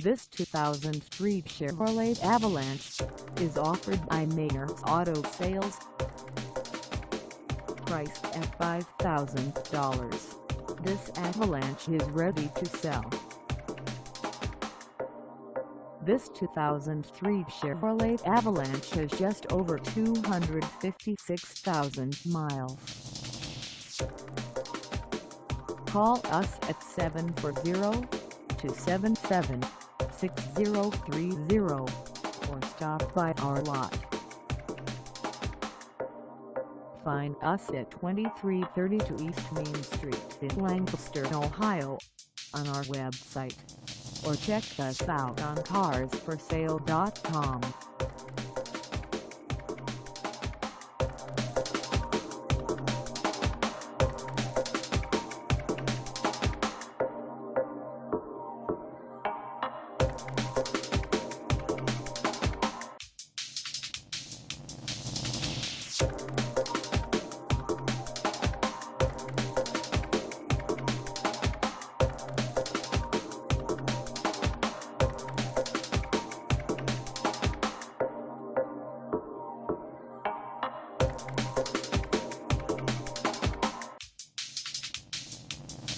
This 2003 Chevrolet Avalanche is offered by Maynards Auto Sales. Priced at $5,000, this Avalanche is ready to sell. This 2003 Chevrolet Avalanche has just over 256,000 miles. Call us at 740-277-6030 or stop by our lot. Find us at 2332 East Main Street in Lancaster, Ohio, on our website, or check us out on carsforsale.com.